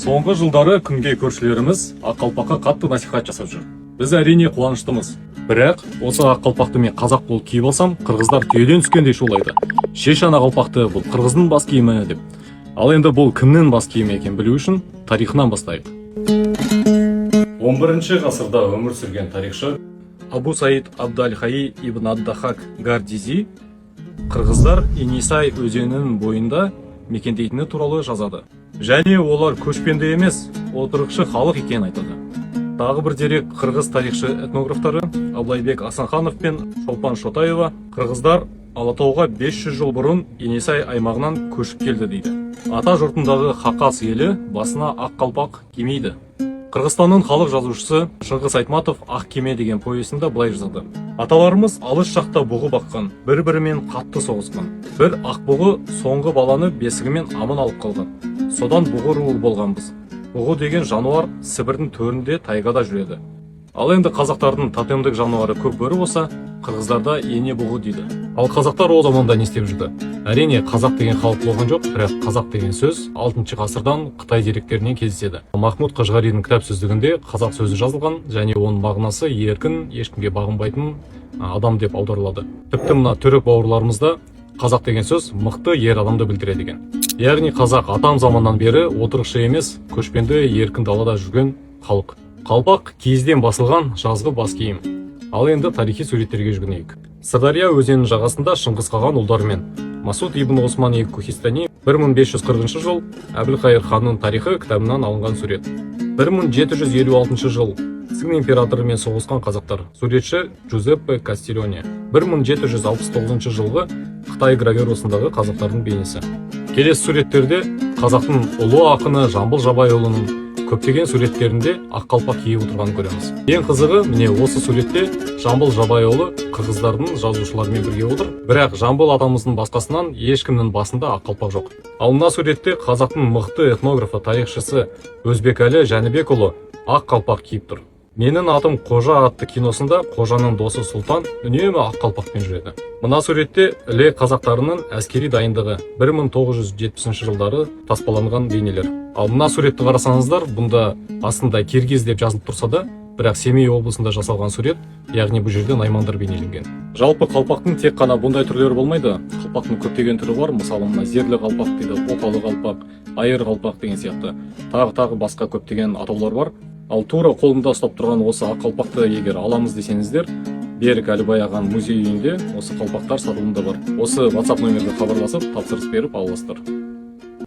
Соңғы жылдары күнге көршілеріміз ақ қалпаққа қатты насихат жасап жүр. Біз әрине қуаныштымыз. Бірақ осы ақ қалпақты мен қазақ болып киіп алсам, қырғыздар түйеден түскендей шулайды. Шеш ана қалпақты, бұл қырғыздың бас киімі деп. Ал енді бұл кімнің бас киімі екен білу үшін тарихынан бастайық. 11 ғасырда өмір сүрген тарихшы Абу Саид Абдаль-Хаи ибн Ад-Дахак Гардизи қырғыздар Енисай өзенінің бойында мекендейтіні туралы жазады. Және олар көшпенді емес, отырықшы халық екенін айтады. Тағы бір дерек қырғыз тарихшы этнографтары Аблайбек Асанханов пен Шолпан Шотаева қырғыздар Алатауға 500 жыл бұрын Енисай аймағынан көшіп келді дейді. Ата жұртындағы Хақас елі басына ақ қалпақ кимейді. Қырғызстанның халық жазушысы Шыңғыс Айтматов «Ақ кеме» деген повесінде былай жазады. Аталарымыз алыс шақта бұғы баққан, бір-бірімен қатты соғысқан. Бір ақ бұғы соңғы баланы бесігімен аман алып қалған. Содан бұғы руы болғанбыз. Бұғы деген жануар Сібірдің төрінде тайгада жүреді. Ал енді қазақтардың тотемдік жануары көк бөрі болса, қырғыздарда ене бұғы дейді. Ал қазақтар о заманда не істеп жүрді? Әрине, қазақ деген халық болған жоқ, бірақ қазақ деген сөз 6 ғасырдан Қытай деректерінен кездеседі. Махмуд Қажғаридің кітап сөздігінде қазақ сөзі жазылған, және оның мағынасы еркін, ешкімге бағынбайтын адам деп аударылады. Тіпті мына түрік бауырларымызда қазақ деген сөз мықты ер адамды білдіреді екен. Яғни қазақ атам заманнан бері отырықшы емес, көшпенді еркін далада жүрген халық. Қалпақ киізден басылған жазғы бас киім. Ал енді тарихи суреттерге жүгінейік. Сырдария өзенінің жағасында Шыңғыс қаған ұлдарымен Масуд ибн Осман Кухистани 1540 жыл Әбілқайыр ханның тарихы кітабынан алынған сурет. 1756 жыл Цин императорымен соғысқан қазақтар. Суретші Джузеппе Кастильоне. 1769 жылғы Қытай гравюрасындағы қазақтардың бейнесі. Келесі суреттерде қазақтың ұлы ақыны Жамбыл Жабайұлының көптеген суреттерінде ақ қалпақ киіп отырғанын көреміз. Ең қызығы, міне осы суретте Жамбыл Жабайұлы қырғыздардың жазушыларымен бірге отыр, бірақ Жамбыл атамыздың басқасынан ешкімнің басында ақ қалпақ жоқ. Ал мына суретте қазақтың мықты этнографы, тарихшысы Өзбекәлі Жәнібекұлы ақ қалпақ киіп тұр. Менің атым Қожа атты киносында Қожаның досы Сұлтан үнемі ақ қалпақпен жүреді. Мына суретте іле қазақтарының әскери дайындығы 1970 жылдары таспаланған бейнелер. Ал мына суретті қарасаңыздар, бұнда астында Киргиз деп жазылып тұрса да, бірақ Семей облысында жасалған сурет, яғни бұл жерде наймандар бейнеленген. Жалпы қалпақтың тек қана бұндай түрлері болмайды. Қалпақтың көптеген түрі бар, мысалы мына зерлі қалпақ дейді, опалы қалпақ, айыр қалпақ деген сияқты. Тағы басқа көптеген атаулар бар. Ал тура қолымда ұстап тұрған осы ақ қалпақты егер аламыз десеңіздер, Берік Әлібай ағаның музей үйінде осы қалпақтар сатылымда бар. Осы WhatsApp нөмірге хабарласып, тапсырыс беріп аласыздар.